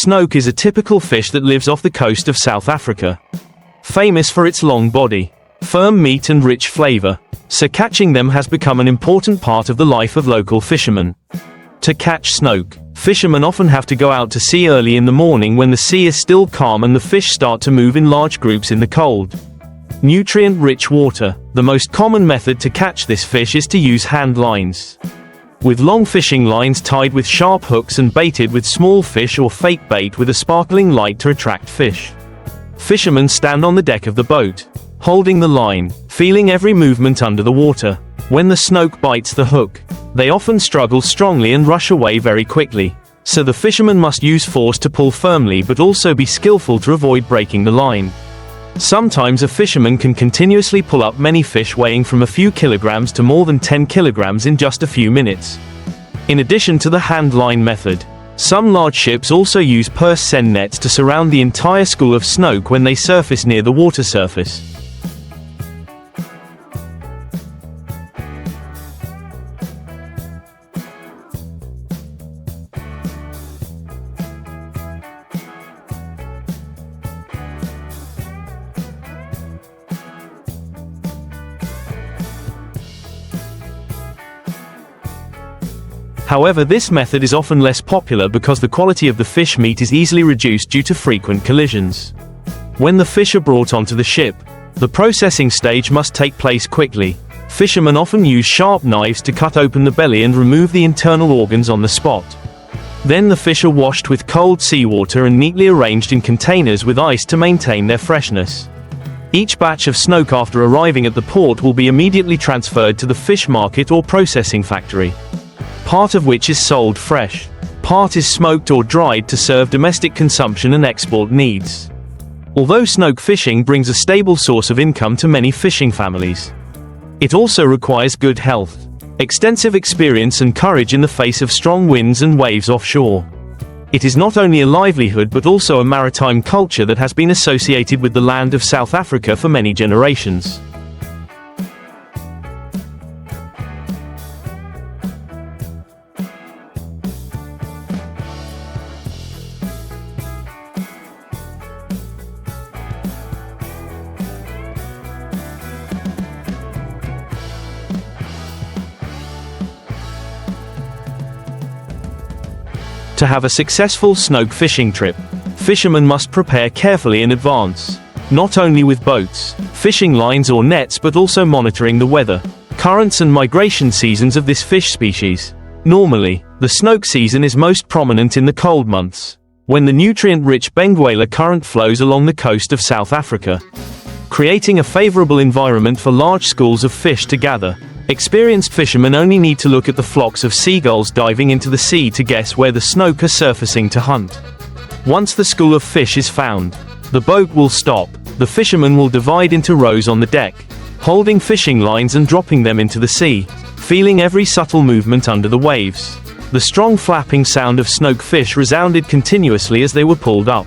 Snoek is a typical fish that lives off the coast of South Africa. Famous for its long body, firm meat and rich flavor, so catching them has become an important part of the life of local fishermen. To catch snoek, fishermen often have to go out to sea early in the morning when the sea is still calm and the fish start to move in large groups in the cold, nutrient-rich water. The most common method to catch this fish is to use hand lines. With long fishing lines tied with sharp hooks and baited with small fish or fake bait with a sparkling light to attract fish. Fishermen stand on the deck of the boat, holding the line, feeling every movement under the water. When the snoek bites the hook, they often struggle strongly and rush away very quickly, so the fisherman must use force to pull firmly but also be skillful to avoid breaking the line. Sometimes a fisherman can continuously pull up many fish weighing from a few kilograms to more than 10 kilograms in just a few minutes. In addition to the hand line method, some large ships also use purse seine nets to surround the entire school of snoek when they surface near the water surface. However, this method is often less popular because the quality of the fish meat is easily reduced due to frequent collisions. When the fish are brought onto the ship, the processing stage must take place quickly. Fishermen often use sharp knives to cut open the belly and remove the internal organs on the spot. Then the fish are washed with cold seawater and neatly arranged in containers with ice to maintain their freshness. Each batch of snoek after arriving at the port will be immediately transferred to the fish market or processing factory, part of which is sold fresh. Part is smoked or dried to serve domestic consumption and export needs. Although snoek fishing brings a stable source of income to many fishing families, it also requires good health, extensive experience and courage in the face of strong winds and waves offshore. It is not only a livelihood but also a maritime culture that has been associated with the land of South Africa for many generations. To have a successful snoek fishing trip, fishermen must prepare carefully in advance, not only with boats, fishing lines or nets but also monitoring the weather, currents and migration seasons of this fish species. Normally, the snoek season is most prominent in the cold months, when the nutrient-rich Benguela current flows along the coast of South Africa, creating a favorable environment for large schools of fish to gather. Experienced fishermen only need to look at the flocks of seagulls diving into the sea to guess where the snoek are surfacing to hunt. Once the school of fish is found, the boat will stop. The fishermen will divide into rows on the deck, holding fishing lines and dropping them into the sea, feeling every subtle movement under the waves. The strong flapping sound of snoek fish resounded continuously as they were pulled up.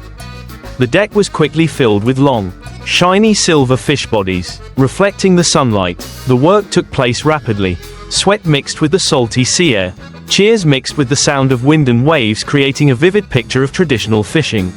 The deck was quickly filled with long, shiny silver fish bodies, reflecting the sunlight. The work took place rapidly, sweat mixed with the salty sea air, cheers mixed with the sound of wind and waves, creating a vivid picture of traditional fishing.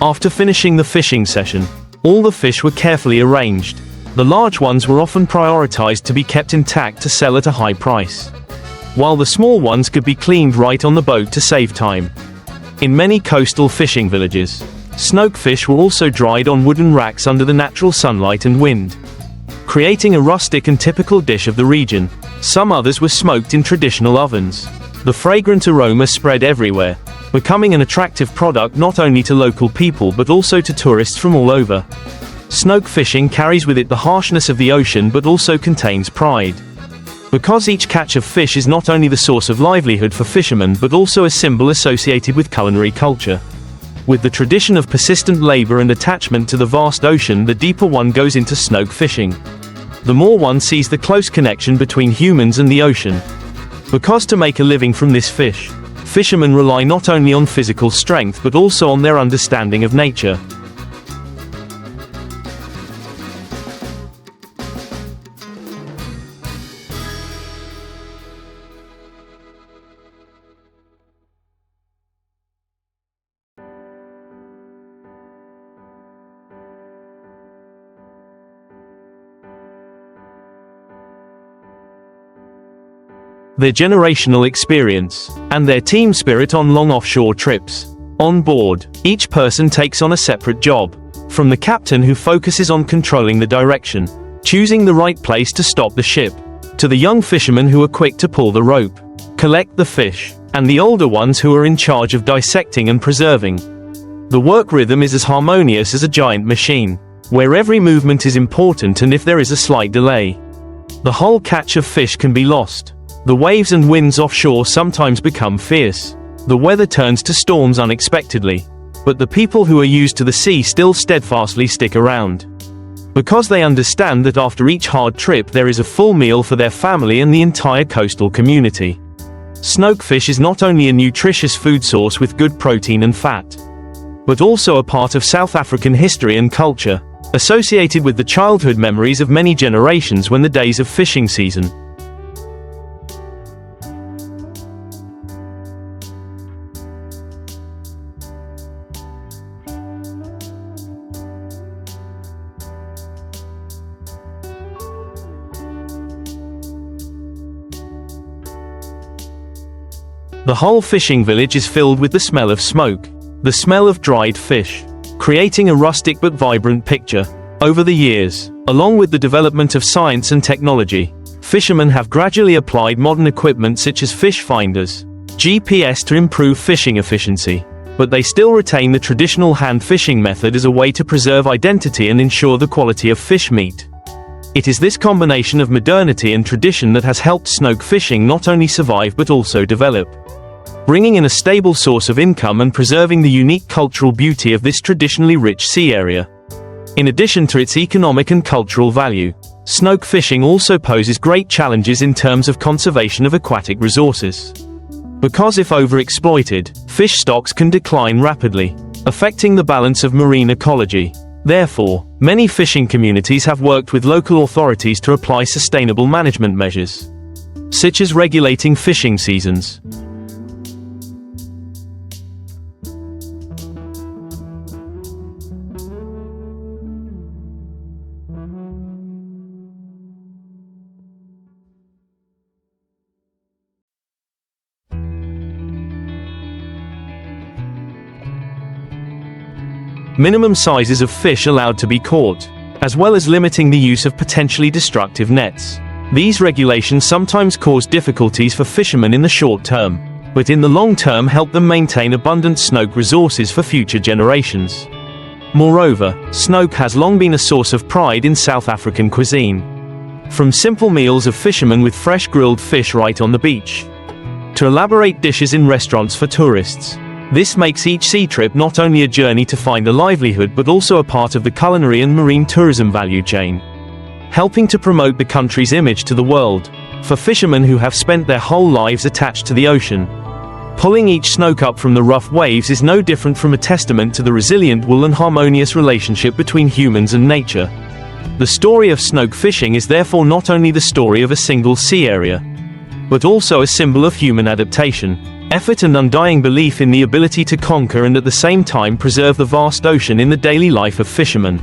After finishing the fishing session, all the fish were carefully arranged. The large ones were often prioritized to be kept intact to sell at a high price, while the small ones could be cleaned right on the boat to save time. In many coastal fishing villages, snoek fish were also dried on wooden racks under the natural sunlight and wind, creating a rustic and typical dish of the region. Some others were smoked in traditional ovens. The fragrant aroma spread everywhere, becoming an attractive product not only to local people but also to tourists from all over. Snoek fishing carries with it the harshness of the ocean but also contains pride, because each catch of fish is not only the source of livelihood for fishermen but also a symbol associated with culinary culture. With the tradition of persistent labor and attachment to the vast ocean, the deeper one goes into snoek fishing. the more one sees the close connection between humans and the ocean. Because to make a living from this fish, fishermen rely not only on physical strength but also on their understanding of nature. Their generational experience, and their team spirit on long offshore trips. On board, each person takes on a separate job, from the captain who focuses on controlling the direction, choosing the right place to stop the ship, to the young fishermen who are quick to pull the rope, collect the fish, and the older ones who are in charge of dissecting and preserving. The work rhythm is as harmonious as a giant machine, where every movement is important, and if there is a slight delay, the whole catch of fish can be lost. The waves and winds offshore sometimes become fierce. The weather turns to storms unexpectedly. But the people who are used to the sea still steadfastly stick around. Because they understand that after each hard trip there is a full meal for their family and the entire coastal community. Snoek fish is not only a nutritious food source with good protein and fat, but also a part of South African history and culture, associated with the childhood memories of many generations when the days of fishing season. The whole fishing village is filled with the smell of smoke, the smell of dried fish, creating a rustic but vibrant picture. Over the years, along with the development of science and technology, fishermen have gradually applied modern equipment such as fish finders, GPS to improve fishing efficiency, but they still retain the traditional hand fishing method as a way to preserve identity and ensure the quality of fish meat. It is this combination of modernity and tradition that has helped snook fishing not only survive but also develop, bringing in a stable source of income and preserving the unique cultural beauty of this traditionally rich sea area. In addition to its economic and cultural value, snook fishing also poses great challenges in terms of conservation of aquatic resources. Because if overexploited, fish stocks can decline rapidly, affecting the balance of marine ecology. Therefore, many fishing communities have worked with local authorities to apply sustainable management measures, such as regulating fishing seasons. Minimum sizes of fish allowed to be caught, as well as limiting the use of potentially destructive nets. These regulations sometimes cause difficulties for fishermen in the short term, but in the long term help them maintain abundant snook resources for future generations. Moreover, snook has long been a source of pride in South African cuisine. From simple meals of fishermen with fresh grilled fish right on the beach, to elaborate dishes in restaurants for tourists. This makes each sea trip not only a journey to find a livelihood but also a part of the culinary and marine tourism value chain, helping to promote the country's image to the world. For fishermen who have spent their whole lives attached to the ocean, pulling each snook up from the rough waves is no different from a testament to the resilient wool and harmonious relationship between humans and nature. The story of snook fishing is therefore not only the story of a single sea area, but also a symbol of human adaptation, effort and undying belief in the ability to conquer and at the same time preserve the vast ocean in the daily life of fishermen.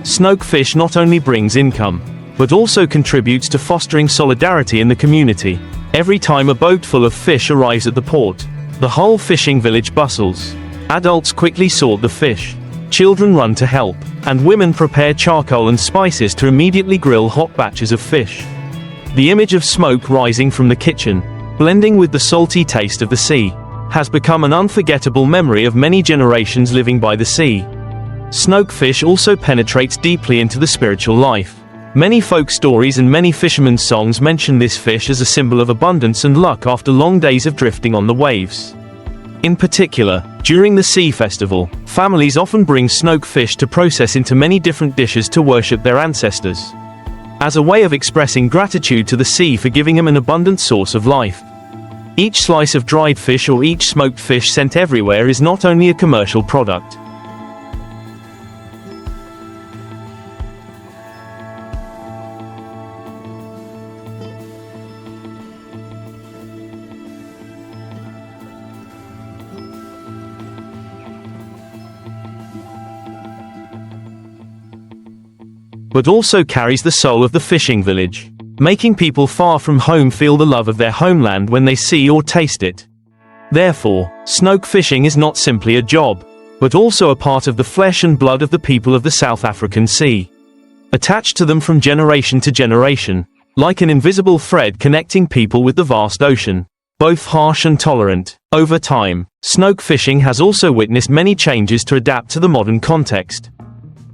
Snook fish not only brings income, but also contributes to fostering solidarity in the community. Every time a boat full of fish arrives at the port, the whole fishing village bustles. Adults quickly sort the fish, children run to help, and women prepare charcoal and spices to immediately grill hot batches of fish. The image of smoke rising from the kitchen, blending with the salty taste of the sea, has become an unforgettable memory of many generations living by the sea. Snook fish also penetrates deeply into the spiritual life. Many folk stories and many fishermen's songs mention this fish as a symbol of abundance and luck after long days of drifting on the waves. In particular, during the sea festival, families often bring snook fish to process into many different dishes to worship their ancestors, as a way of expressing gratitude to the sea for giving them an abundant source of life. Each slice of dried fish or each smoked fish sent everywhere is not only a commercial product, but also carries the soul of the fishing village, making people far from home feel the love of their homeland when they see or taste it. Therefore, snook fishing is not simply a job, but also a part of the flesh and blood of the people of the South African Sea, attached to them from generation to generation, like an invisible thread connecting people with the vast ocean, both harsh and tolerant. Over time, snook fishing has also witnessed many changes to adapt to the modern context.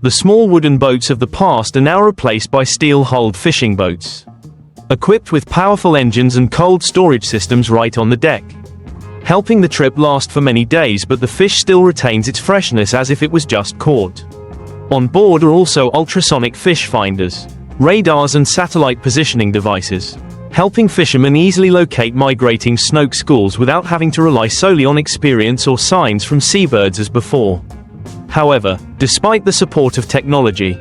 The small wooden boats of the past are now replaced by steel-hulled fishing boats, equipped with powerful engines and cold storage systems right on the deck, helping the trip last for many days, but the fish still retains its freshness as if it was just caught. On board are also ultrasonic fish finders, radars and satellite positioning devices, helping fishermen easily locate migrating snook schools without having to rely solely on experience or signs from seabirds as before. However, despite the support of technology,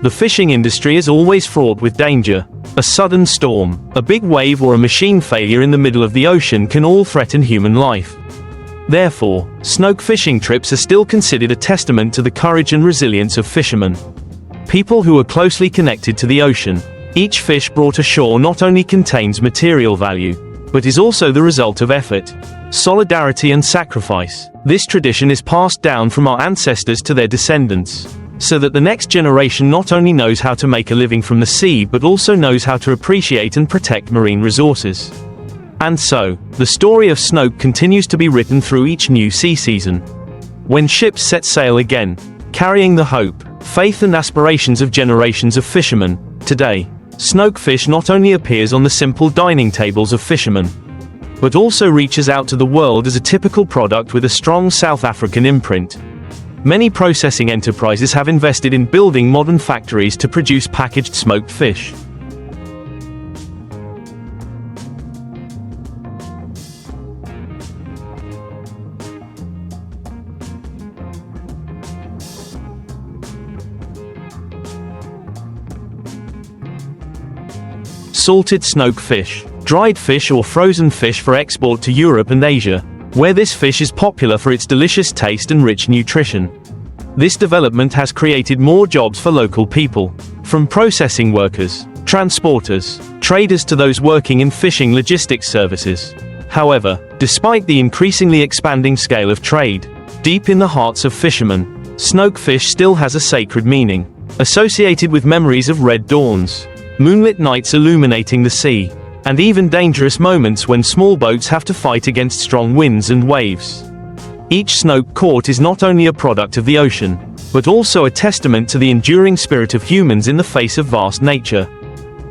the fishing industry is always fraught with danger. A sudden storm, a big wave or a machine failure in the middle of the ocean can all threaten human life. Therefore, snook fishing trips are still considered a testament to the courage and resilience of fishermen, people who are closely connected to the ocean. Each fish brought ashore not only contains material value, but is also the result of effort, solidarity and sacrifice. This tradition is passed down from our ancestors to their descendants, so that the next generation not only knows how to make a living from the sea but also knows how to appreciate and protect marine resources. And so, the story of Snook continues to be written through each new sea season. When ships set sail again, carrying the hope, faith and aspirations of generations of fishermen, today, snook fish not only appears on the simple dining tables of fishermen, but also reaches out to the world as a typical product with a strong South African imprint. Many processing enterprises have invested in building modern factories to produce packaged smoked fish. Salted snook fish, dried fish or frozen fish for export to Europe and Asia, where this fish is popular for its delicious taste and rich nutrition. This development has created more jobs for local people, from processing workers, transporters, traders to those working in fishing logistics services. However, despite the increasingly expanding scale of trade, deep in the hearts of fishermen, snook fish still has a sacred meaning, associated with memories of red dawns, moonlit nights illuminating the sea, and even dangerous moments when small boats have to fight against strong winds and waves. Each snook caught is not only a product of the ocean, but also a testament to the enduring spirit of humans in the face of vast nature.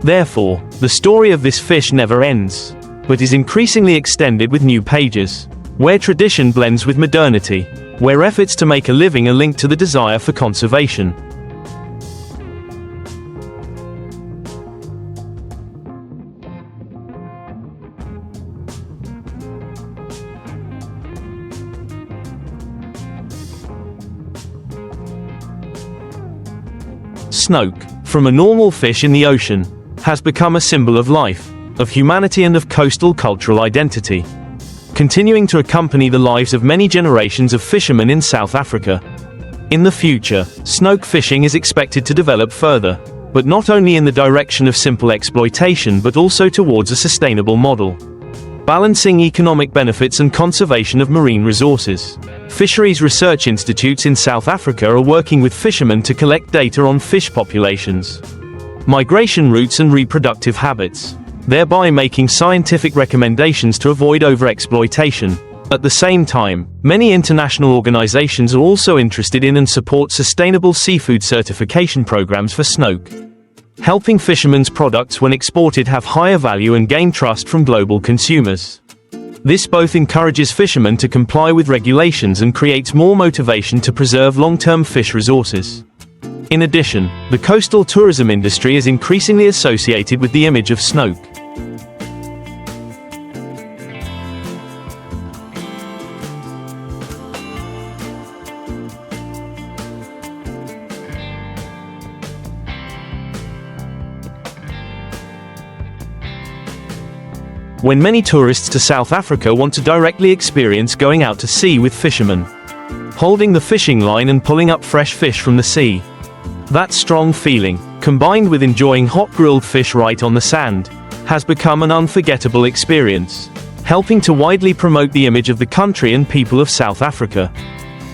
Therefore, the story of this fish never ends, but is increasingly extended with new pages, where tradition blends with modernity, where efforts to make a living are linked to the desire for conservation. Snook, from a normal fish in the ocean, has become a symbol of life, of humanity and of coastal cultural identity, continuing to accompany the lives of many generations of fishermen in South Africa. In the future, snook fishing is expected to develop further, but not only in the direction of simple exploitation but also towards a sustainable model, balancing economic benefits and conservation of marine resources. Fisheries research institutes in South Africa are working with fishermen to collect data on fish populations, migration routes and reproductive habits, thereby making scientific recommendations to avoid overexploitation. At the same time, many international organizations are also interested in and support sustainable seafood certification programs for snook, helping fishermen's products when exported have higher value and gain trust from global consumers. This both encourages fishermen to comply with regulations and creates more motivation to preserve long-term fish resources. In addition, the coastal tourism industry is increasingly associated with the image of snook. When many tourists to South Africa want to directly experience going out to sea with fishermen, holding the fishing line and pulling up fresh fish from the sea. That strong feeling, combined with enjoying hot grilled fish right on the sand, has become an unforgettable experience, helping to widely promote the image of the country and people of South Africa.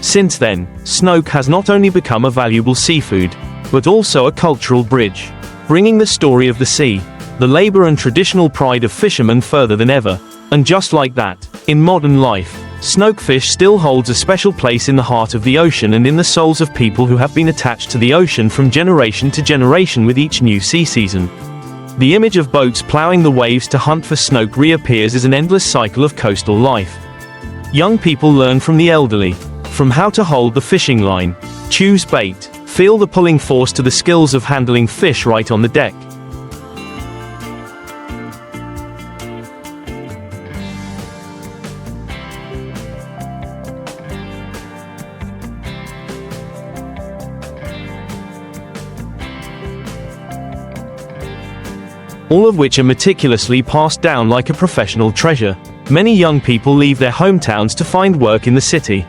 Since then, snook has not only become a valuable seafood, but also a cultural bridge, bringing the story of the sea, the labor and traditional pride of fishermen further than ever. And just like that, in modern life, snookfish still holds a special place in the heart of the ocean and in the souls of people who have been attached to the ocean from generation to generation with each new sea season. The image of boats plowing the waves to hunt for snook reappears as an endless cycle of coastal life. Young people learn from the elderly, from how to hold the fishing line, choose bait, feel the pulling force to the skills of handling fish right on the deck. All of which are meticulously passed down like a professional treasure. Many young people leave their hometowns to find work in the city.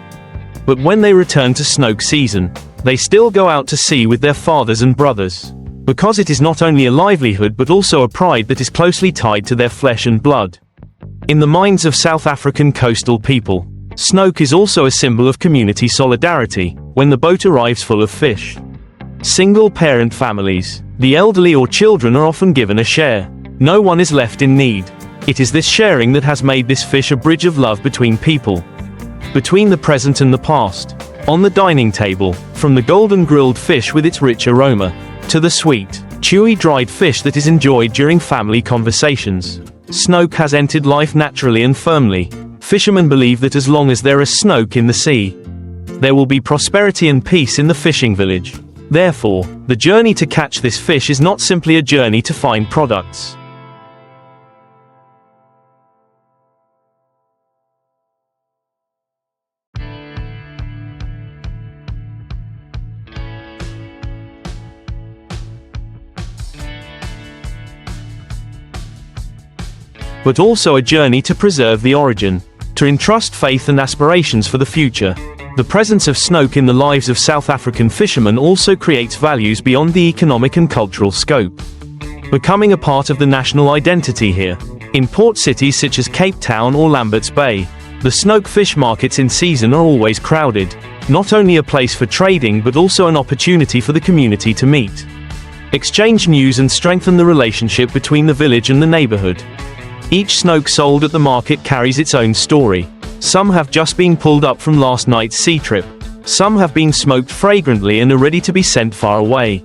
But when they return to snook season, they still go out to sea with their fathers and brothers. Because it is not only a livelihood but also a pride that is closely tied to their flesh and blood. In the minds of South African coastal people, snook is also a symbol of community solidarity, when the boat arrives full of fish. Single-parent families, the elderly or children are often given a share. No one is left in need. It is this sharing that has made this fish a bridge of love between people, between the present and the past. On the dining table, from the golden grilled fish with its rich aroma, to the sweet, chewy dried fish that is enjoyed during family conversations, snook has entered life naturally and firmly. Fishermen believe that as long as there is snook in the sea, there will be prosperity and peace in the fishing village. Therefore, the journey to catch this fish is not simply a journey to find products, but also a journey to preserve the origin, to entrust faith and aspirations for the future. The presence of snook in the lives of South African fishermen also creates values beyond the economic and cultural scope, becoming a part of the national identity here. In port cities such as Cape Town or Lambert's Bay, the snook fish markets in season are always crowded, not only a place for trading but also an opportunity for the community to meet, exchange news and strengthen the relationship between the village and the neighborhood. Each snook sold at the market carries its own story. Some have just been pulled up from last night's sea trip. Some have been smoked fragrantly and are ready to be sent far away.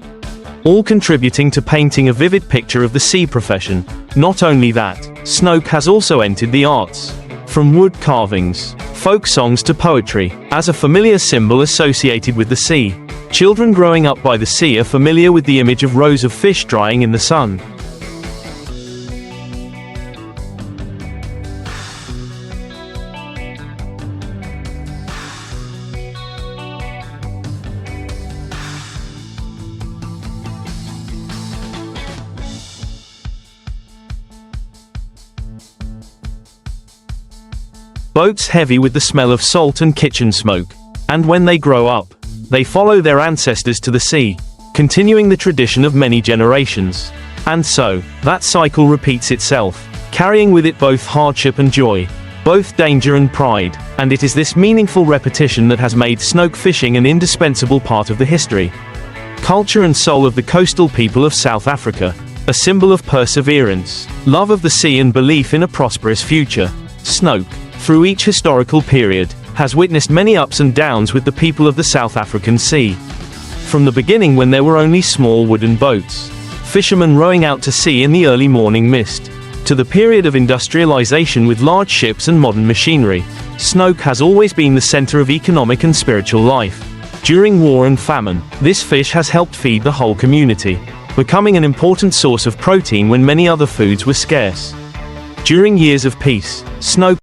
All contributing to painting a vivid picture of the sea profession. Not only that, snook has also entered the arts. From wood carvings, folk songs to poetry, as a familiar symbol associated with the sea. Children growing up by the sea are familiar with the image of rows of fish drying in the sun. Boats heavy with the smell of salt and kitchen smoke. And when they grow up, they follow their ancestors to the sea, continuing the tradition of many generations. And so, that cycle repeats itself, carrying with it both hardship and joy, both danger and pride. And it is this meaningful repetition that has made snook fishing an indispensable part of the history, culture and soul of the coastal people of South Africa. A symbol of perseverance, love of the sea and belief in a prosperous future. Snoek, through each historical period, has witnessed many ups and downs with the people of the South African Sea. From the beginning, when there were only small wooden boats, fishermen rowing out to sea in the early morning mist, to the period of industrialization with large ships and modern machinery, snook has always been the center of economic and spiritual life. During war and famine, this fish has helped feed the whole community, becoming an important source of protein when many other foods were scarce. During years of peace, snook